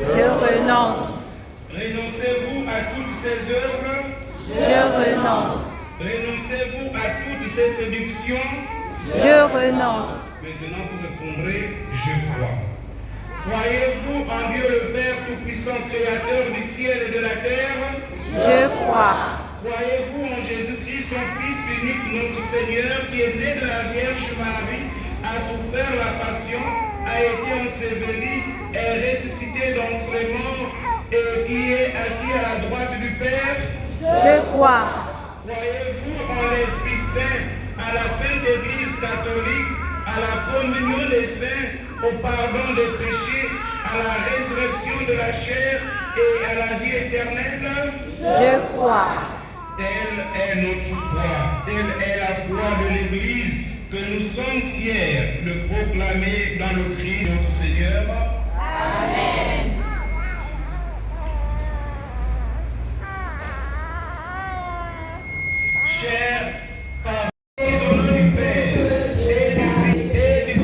Je renonce. Renoncez-vous à toutes ces œuvres? Je renonce. Renoncez-vous à toutes ces séductions? Je renonce. Maintenant, vous répondrez, je crois. Croyez-vous en Dieu le Père Tout-Puissant, Créateur du ciel et de la terre? Je crois. Croyez-vous en Jésus-Christ, son Fils unique, notre Seigneur, qui est né de la Vierge Marie, a souffert la passion, a été enseveli, est ressuscité d'entre les morts et qui est assis à la droite du Père? Je crois. Croyez-vous en l'Esprit Saint, à la Sainte Église catholique, à la communion des saints, au pardon des péchés, à la résurrection de la chair et à la vie éternelle? Je crois. Telle est notre foi, telle est la foi de l'Église que nous sommes fiers de proclamer dans le Christ notre Seigneur. Amen. Chers parents, au nom du Père, et du Fils, et du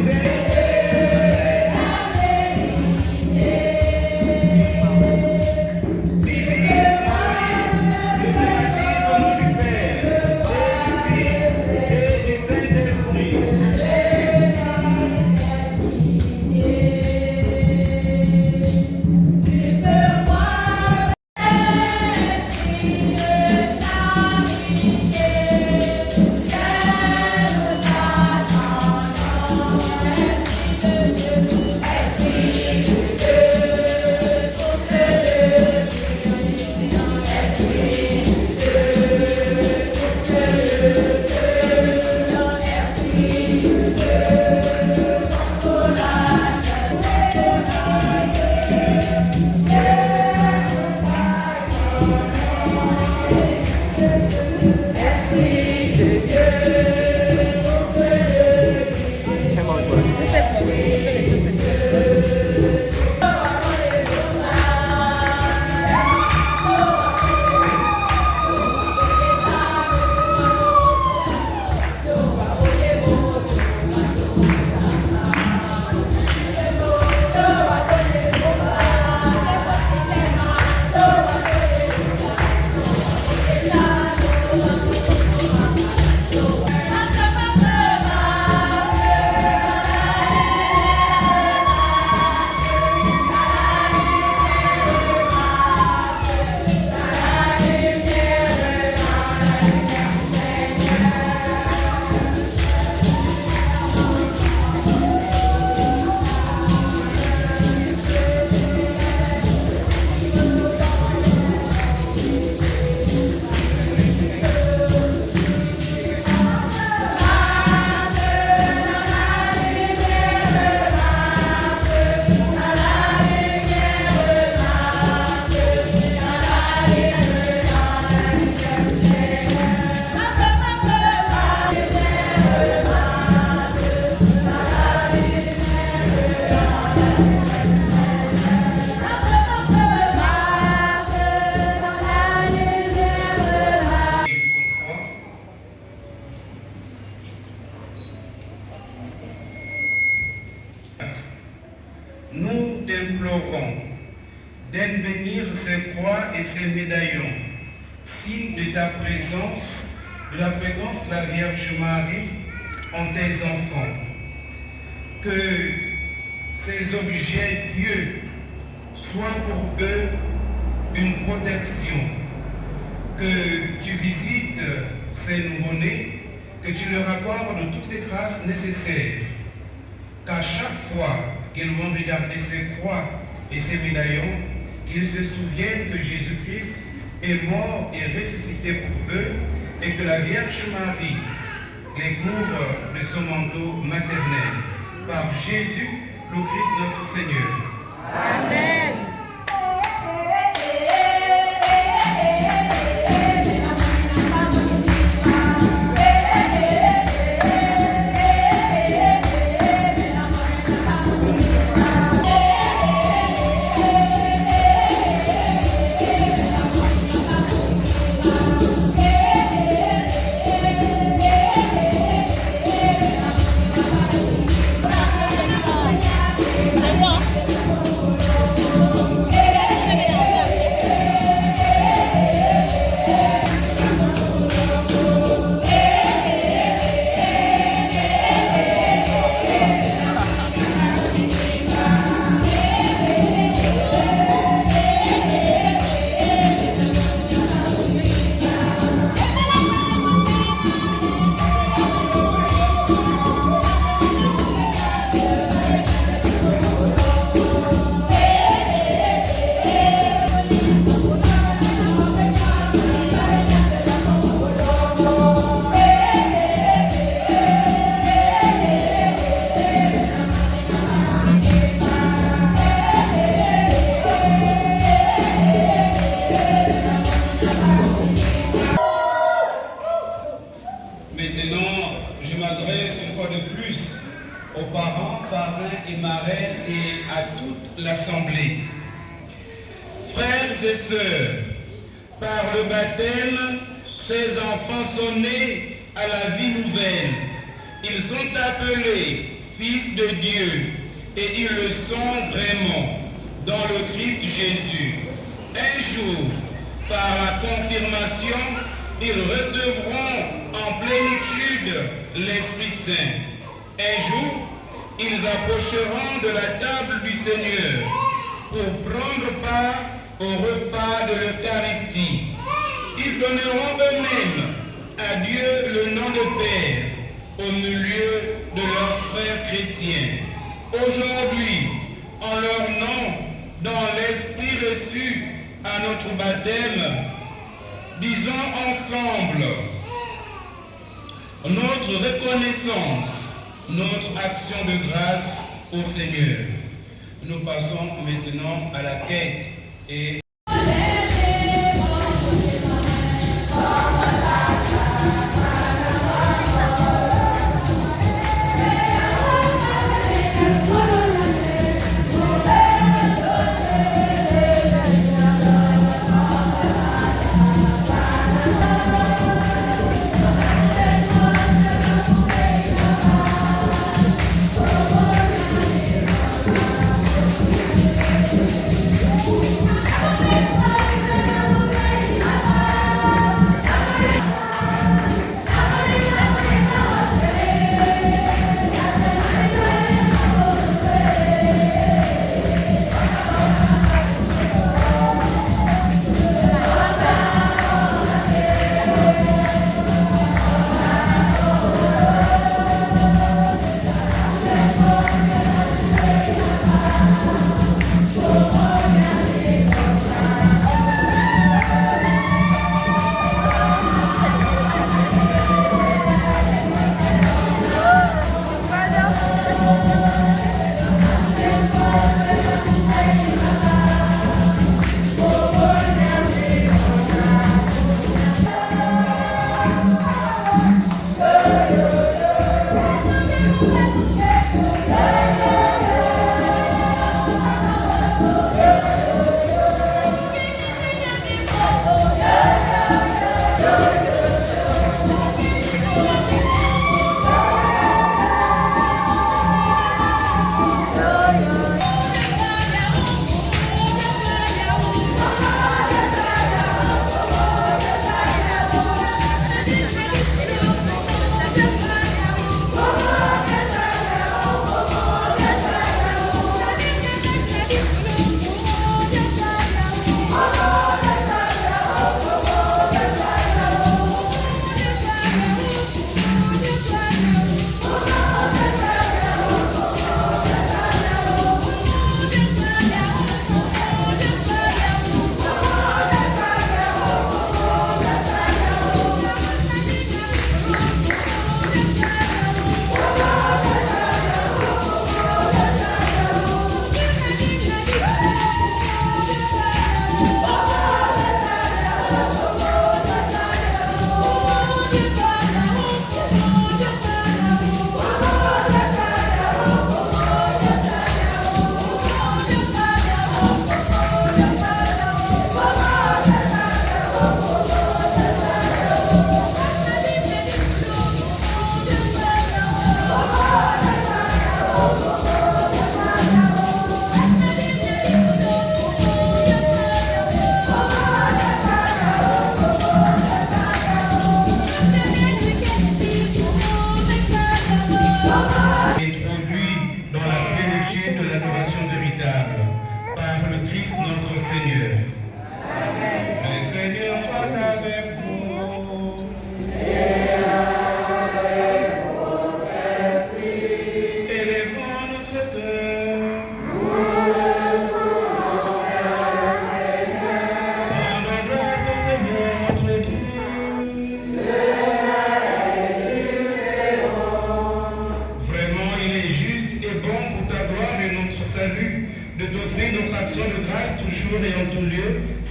Nous t'implorons d'advenir ces croix et ces médaillons, signe de ta présence, de la présence de la Vierge Marie en tes enfants. Que ces objets pieux soient pour eux une protection, que tu visites ces nouveau-nés, que tu leur accordes toutes les grâces nécessaires, qu'à chaque fois qu'ils vont regarder ces croix et ces médaillons, qu'ils se souviennent que Jésus-Christ est mort et ressuscité pour eux et que la Vierge Marie les couvre de son manteau maternel. Par Jésus, le Christ notre Seigneur. Amen. l'Assemblée. Frères et sœurs, par le baptême, ces enfants sont nés à la vie nouvelle. Ils sont appelés fils de Dieu et ils le sont vraiment dans le Christ Jésus. Un jour, par la confirmation, ils recevront en plénitude l'Esprit Saint. Un jour, ils approcheront de la table du Seigneur pour prendre part au repas de l'Eucharistie. Ils donneront eux-mêmes à Dieu le nom de Père au milieu de leurs frères chrétiens. Aujourd'hui, en leur nom, dans l'Esprit reçu à notre baptême, disons ensemble notre reconnaissance, notre action de grâce au Seigneur. Nous passons maintenant à la quête et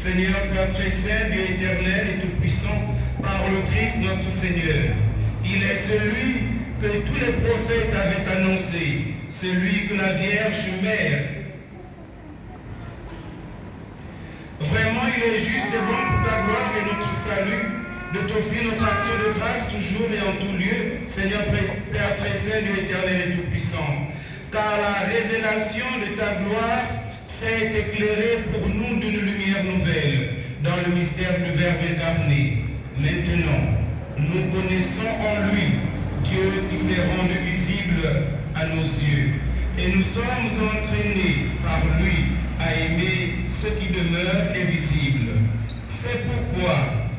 Seigneur, Père très saint, Dieu éternel et tout-puissant, par le Christ notre Seigneur. Il est celui que tous les prophètes avaient annoncé, celui que la Vierge Mère il est juste et bon pour ta gloire et notre salut, de t'offrir notre action de grâce toujours et en tout lieu, Seigneur Père très saint, Dieu éternel et tout-puissant. Car la révélation de ta gloire s'est éclairée pour nous d'une lumière nouvelle dans le mystère du Verbe incarné. Maintenant, nous connaissons en lui Dieu qui s'est rendu visible à nos yeux. Et nous sommes entraînés par lui à aimer ce qui demeure invisible. C'est pourquoi,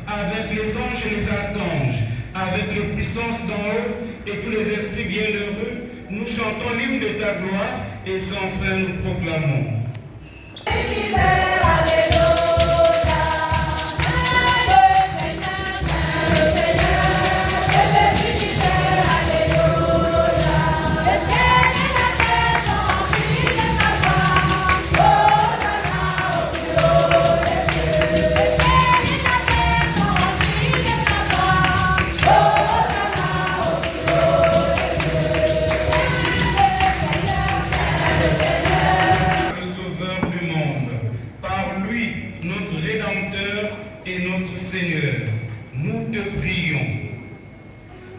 avec les anges et les archanges, avec les puissances d'en haut et tous les esprits bienheureux, nous chantons l'hymne de ta gloire et sans fin nous proclamons.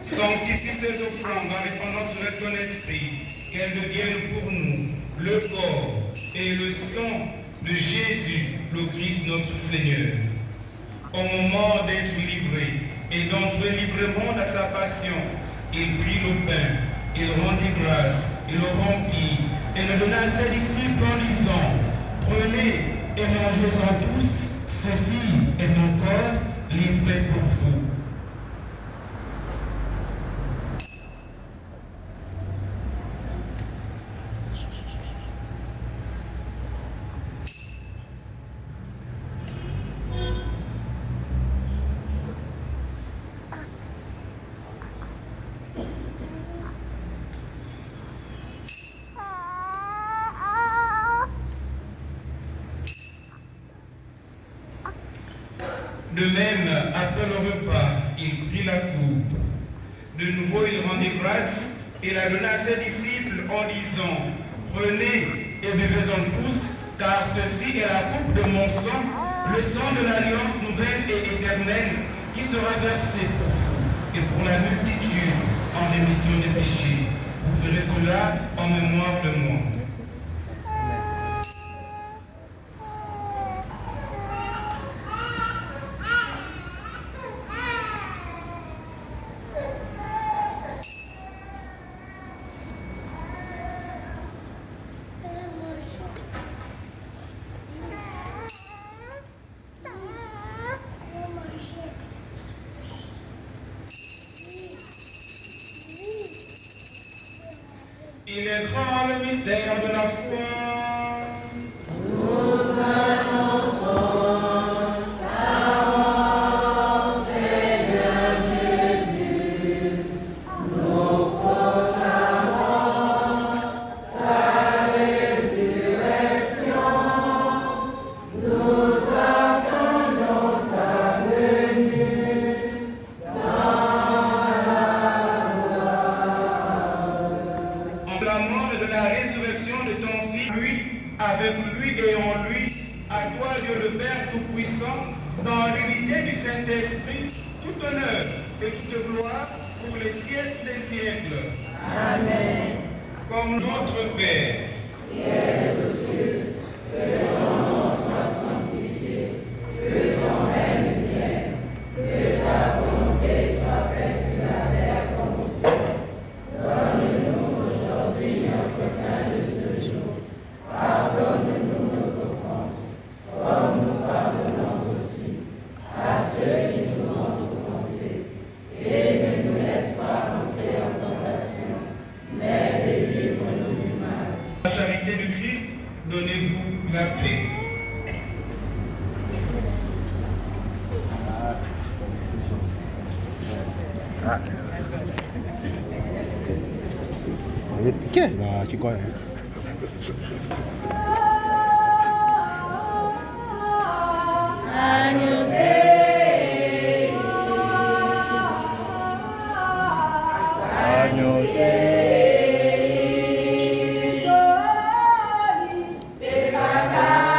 Sanctifie ces offrandes en répandant sur ton esprit, qu'elles deviennent pour nous le corps et le sang de Jésus, le Christ notre Seigneur. Au moment d'être livré et d'entrer librement dans sa passion, il prit le pain, il rendit grâce, il le remplit et le donna à ses disciples en disant, prenez et mangez-en tous, ceci est mon corps livré pour vous. De même, après le repas, il prit la coupe. De nouveau, il rendit grâce et la donna à ses disciples en disant, prenez et buvez-en tous, car ceci est la coupe de mon sang, le sang de l'alliance nouvelle et éternelle, qui sera versé pour vous et pour la multitude en rémission des péchés. Vous ferez cela en mémoire de moi. Il est grand le mystère de la foi. Nous annonçons ta mort, Seigneur Jésus. Nous proclamons ta résurrection. Nous attendons ta venue la mort et de la résurrection de ton Fils, lui, avec lui et en lui, à toi Dieu le Père Tout-Puissant, dans l'unité du Saint-Esprit, tout honneur et toute gloire pour les siècles des siècles. Amen. Comme notre Père, qui est aux cieux, que ton nom soit sanctifié, que ton règne vienne, que ta volonté soit faite sur la terre comme au ciel. Donne-nous aujourd'hui notre pain de ce jour. Pardonne-nous nos offenses, comme nous pardonnons aussi à ceux qui nous ont offensés. Et ne nous laisse pas entrer en tentation, mais délivre-nous du mal. La charité du Christ, donnez-vous la paix. Che è la chicoia? Agnus Dei. Agnus Dei. Peccatamone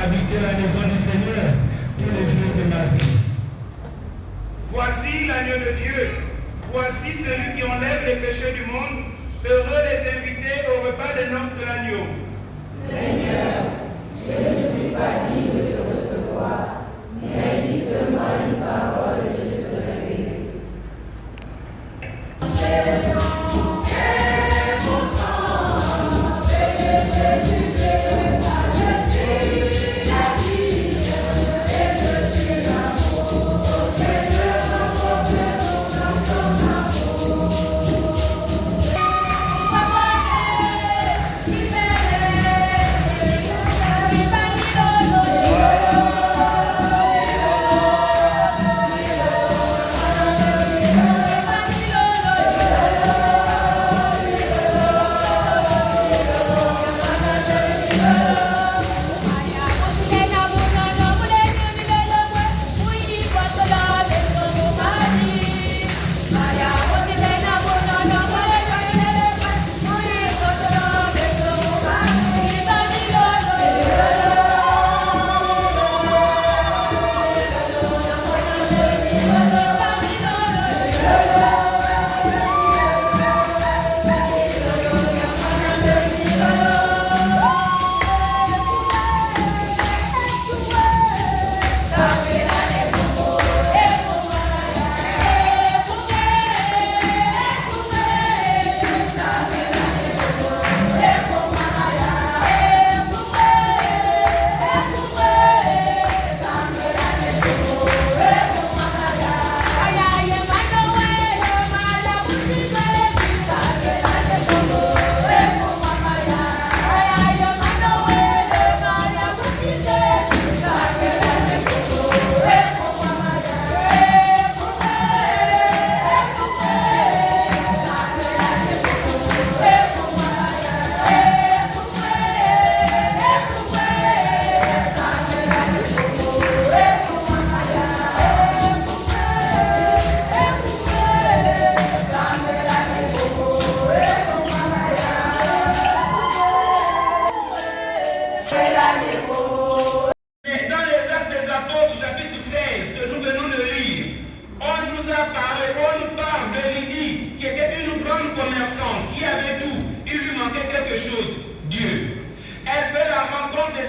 Habiter la maison du Seigneur tous les jours de ma vie. Voici l'agneau de Dieu. Voici celui qui enlève les péchés du monde. Heureux les invités au repas des noces de l'agneau. Seigneur, je ne suis pas digne de te recevoir, mais dis seulement une parole et je serai guéri.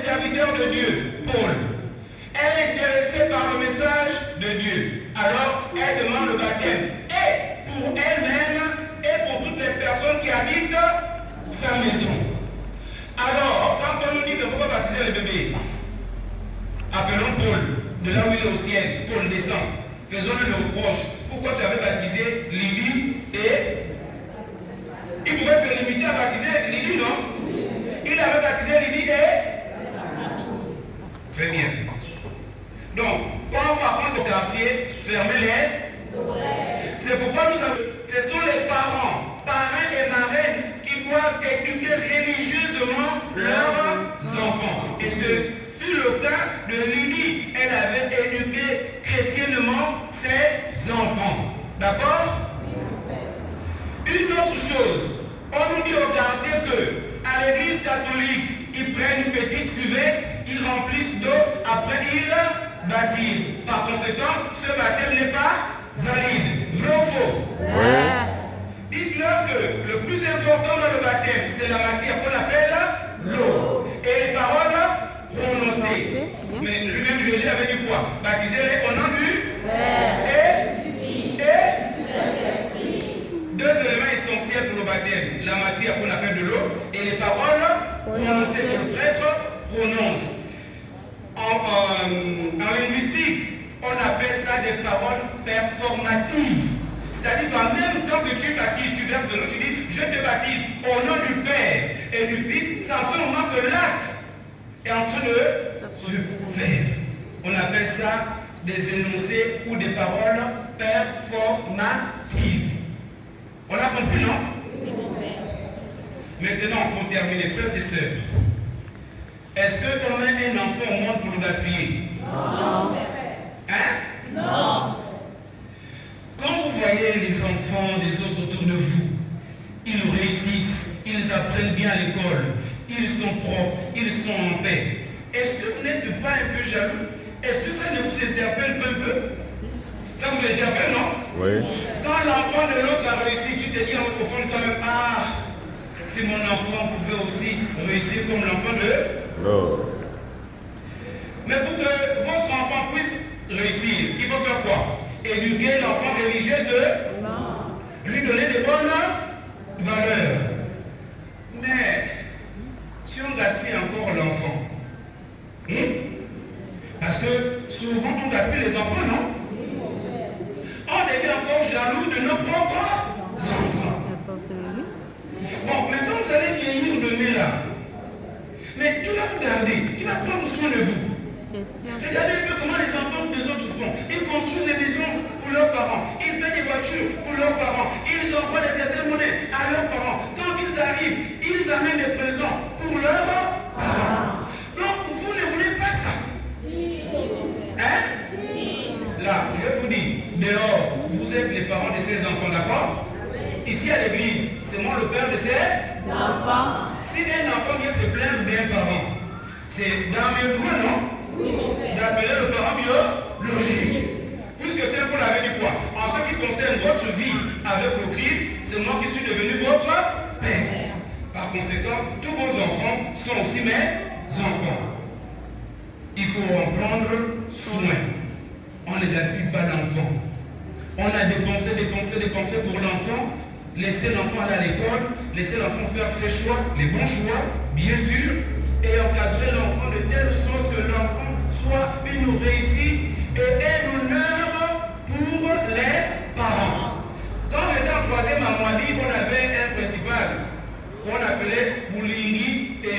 serviteur de Dieu, Paul. Elle est intéressée par le message de Dieu. Alors, elle demande le baptême. Et pour elle-même et pour toutes les personnes qui habitent sa maison. Alors, quand on nous dit qu'il ne faut pas baptiser les bébés, appelons Paul, de là où il est au ciel. Paul descend. Faisons-le le reproche. Pourquoi tu avais baptisé Lydie et... Il pouvait se limiter à baptiser Lydie, non? Il avait baptisé Lydie et... Très bien. Donc, quand on raconte au quartier, fermez-les. C'est pourquoi nous avons... Ce sont les parents, parrains et marraines qui doivent éduquer religieusement leurs enfants. Et ce fut le cas de Lydie. Elle avait éduqué chrétiennement ses enfants. D'accord? Une autre chose, on nous dit au quartier que à l'église catholique, ils prennent une petite cuvette, ils remplissent d'eau, après ils baptisent. Par conséquent, ce baptême n'est pas valide. Vrai ou faux? Ouais. Dites-leur que le plus important dans c'est la matière qu'on appelle l'eau. Et les paroles prononcées. Mais lui-même Jésus avait dit quoi? Baptisez-les au nom du Père et du Saint-Esprit. Deux éléments essentiels pour le baptême. La matière qu'on appelle de l'eau et les paroles prononcées que le prêtre prononce. En linguistique, on appelle ça des paroles performatives. C'est-à-dire qu'en même temps que tu baptises, tu verses de l'eau, tu dis, je te baptise au nom du Père et du Fils. C'est en ce moment que l'acte est en train de se faire. On appelle ça des énoncés ou des paroles performatives. On a compris, non? Maintenant, pour terminer, frères et sœurs, est-ce qu'on met un enfant au monde pour le gaspiller? Non. Hein? Non. Quand vous voyez les enfants des autres autour de vous, ils réussissent, ils apprennent bien à l'école, ils sont propres, ils sont en paix. Est-ce que vous n'êtes pas un peu jaloux? Est-ce que ça ne vous interpelle pas un peu? Ça vous interpelle, non? Oui. Quand l'enfant de l'autre a réussi, tu te dis au fond de toi-même, ah, si mon enfant pouvait aussi réussir comme l'enfant de l'autre. Mais pour que votre enfant puisse réussir, il faut faire quoi? Éduquer l'enfant religieuse, lui donner des bonnes valeurs. Mais si on gaspille encore l'enfant, parce que souvent on gaspille les enfants, non? On devient encore jaloux de nos propres enfants. Bon, maintenant vous allez vieillir demain là. Mais tu vas vous garder, tu vas prendre soin de vous. Regardez un peu comment les enfants des autres font. Ils construisent des maisons pour leurs parents. Ils paient des voitures pour leurs parents. Ils envoient des certaines monnaies à leurs parents. Quand ils arrivent, ils amènent des présents pour leurs parents. Donc vous ne voulez pas ça? Hein? Là, je vous dis, dehors, vous êtes les parents de ces enfants, d'accord? Ici à l'église, c'est moi le père de ces enfants. Si un enfant vient se plaindre d'un parent, c'est dans mes droits, non? D'appeler le parent biologique. Puisque c'est pour l'avait dit quoi? En ce qui concerne votre vie avec le Christ, c'est moi qui suis devenu votre père. Par conséquent, tous vos enfants sont aussi mes enfants. Il faut en prendre soin. On ne gaspille pas l'enfant. On a dépensé pour l'enfant. Laissez l'enfant aller à l'école, laissez l'enfant faire ses choix, les bons choix, bien sûr, et encadrer l'enfant de telle sorte que l'enfant soit une réussite et un honneur pour les parents. Quand j'étais en troisième à Moabi, on avait un principal qu'on appelait Boulingui et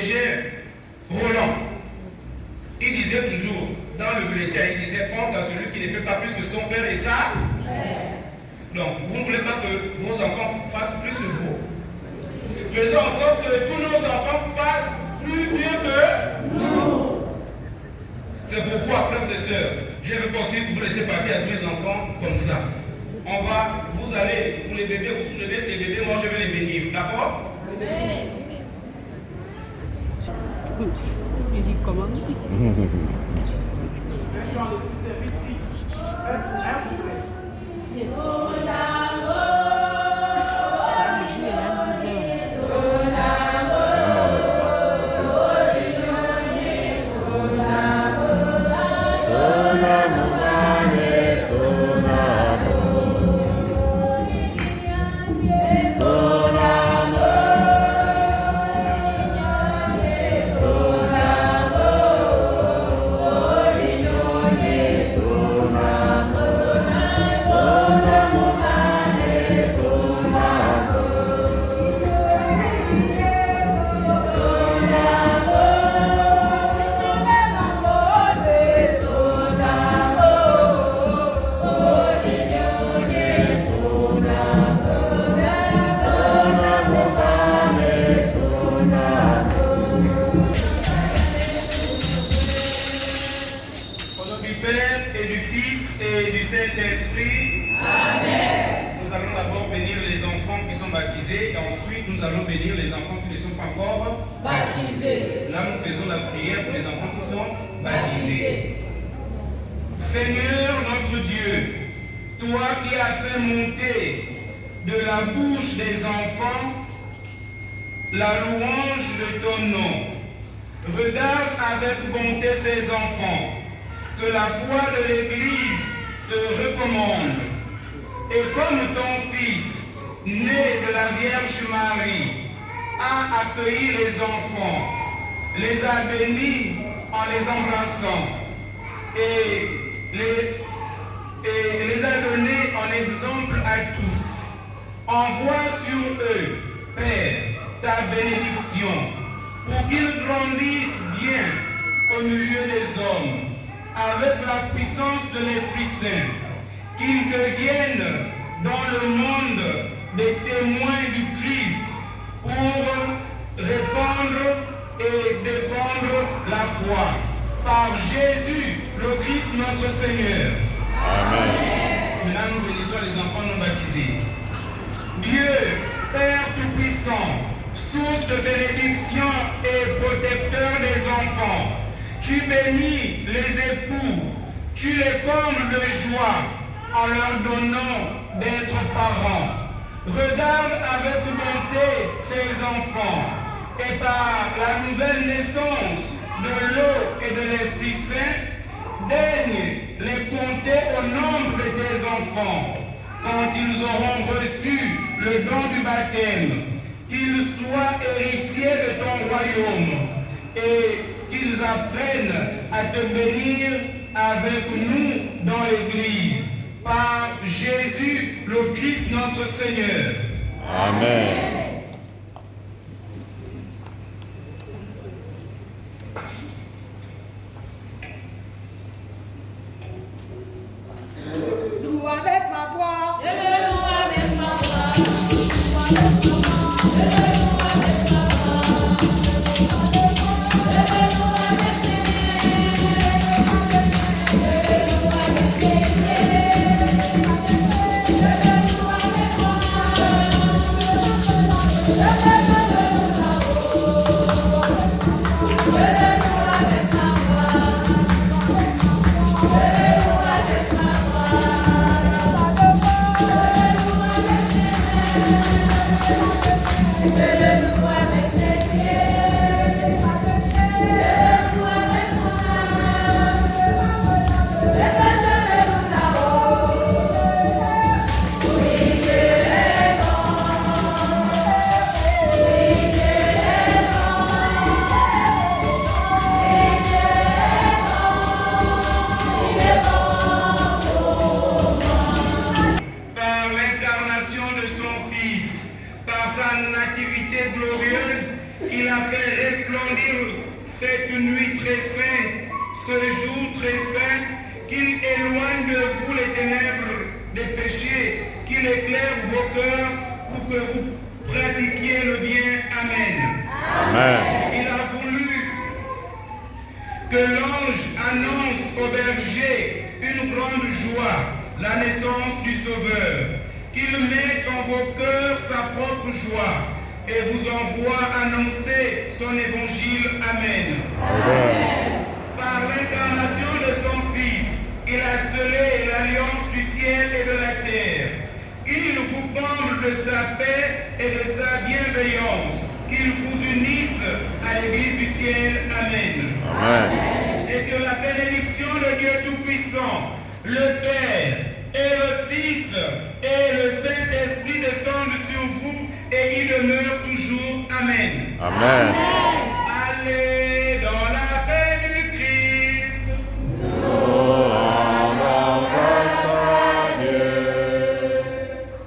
Roland. Il disait toujours, dans le bulletin, il disait honte à celui qui ne fait pas plus que son père et sa mère. Donc, vous ne voulez pas que vos enfants fassent plus que vous. Faisons en sorte que tous nos enfants fassent plus mieux que nous. C'est pourquoi, frères et sœurs, je ne veux pas aussi vous laisser partir avec mes enfants comme ça. Vous allez, pour les bébés, vous soulevez les bébés, moi je vais les bénir. D'accord? Amen. Il dit comment? Nous allons bénir les enfants qui ne sont pas encore baptisés. Là, nous faisons la prière pour les enfants qui sont baptisés. Seigneur notre Dieu, toi qui as fait monter de la bouche des enfants la louange de ton nom. Regarde avec bonté ces enfants, que la foi de l'Église te recommande. Et comme ton Fils, né de la Vierge Marie, a accueilli les enfants, les a bénis en les embrassant et les a donnés en exemple à tous. Envoie sur eux, Père, ta bénédiction, pour qu'ils grandissent bien au milieu des hommes, avec la puissance de l'Esprit Saint, qu'ils deviennent dans le monde des témoins du Christ pour répandre et défendre la foi. Par Jésus, le Christ notre Seigneur. Amen. Maintenant, nous bénissons les enfants non baptisés. Dieu, Père Tout-Puissant, source de bénédiction et protecteur des enfants, tu bénis les époux, tu les combles de joie en leur donnant d'être parents. Regarde avec bonté ces enfants et par la nouvelle naissance de l'eau et de l'Esprit Saint, daigne les compter au nombre de tes enfants quand ils auront reçu le don du baptême, qu'ils soient héritiers de ton royaume et qu'ils apprennent à te bénir avec nous dans l'Église. Par Jésus, le Christ notre Seigneur. Amen. Loue avec ma voix. Je le loue avec ma voix. Je le loue avec ma voix. Je le loue avec ma voix. Je le loue avec mes mains. Je le loue avec mes pieds. Je le loue avec mon âme. Je le loue là-haut. Je le loue avec ma voix. Je le loue avec ma voix. Je le loue avec mes pieds, je le loue avec mon âme, je le loue là-haut. Oui, Dieu est bon, oui, Dieu est bon, oui, Dieu est bon, il est bon pour moi. Par l'incarnation de son Fils, par sa nativité glorieuse, il a fait resplendir cette nuit très sainte, ce jour très saint, qu'il éloigne de vous les ténèbres des péchés, qu'il éclaire vos cœurs pour que vous pratiquiez le bien. Amen. Amen. Il a voulu que l'ange annonce au berger une grande joie, la naissance du Sauveur, qu'il mette en vos cœurs sa propre joie et vous envoie annoncer son évangile. Amen. Amen. Par l'incarnation de son Fils, il a scellé l'alliance du ciel et de la terre. Qu'il vous comble de sa paix et de sa bienveillance. Qu'il vous unisse à l'Église du ciel. Amen. Amen. Et que la bénédiction de Dieu Tout-Puissant, le Père et le Fils et le Saint-Esprit descendent sur vous et y demeurent toujours. Amen. Amen. Allez dans la paix du Christ.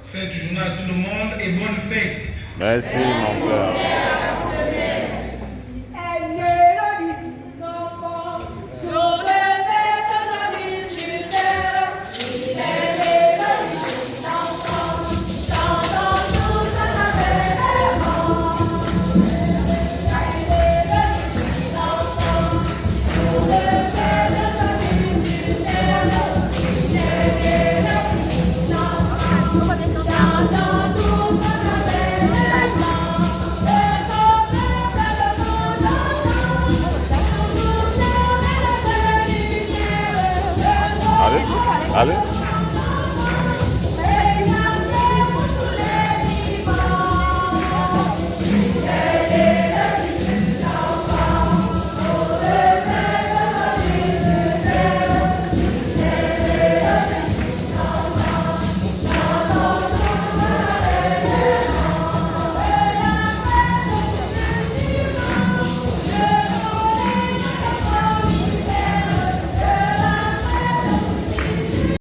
Cette journée à tout le monde et bonne fête. Merci, mon frère. Elle est la vie. Jour de fête aujourd'hui sur terre, il est l'éloge des enfants, chantons tous en avènement. Il est l'éloge des enfants, jour de fête aujourd'hui sur terre, il est l'éloge des enfants, chantons tous en avènement. Allez, allez.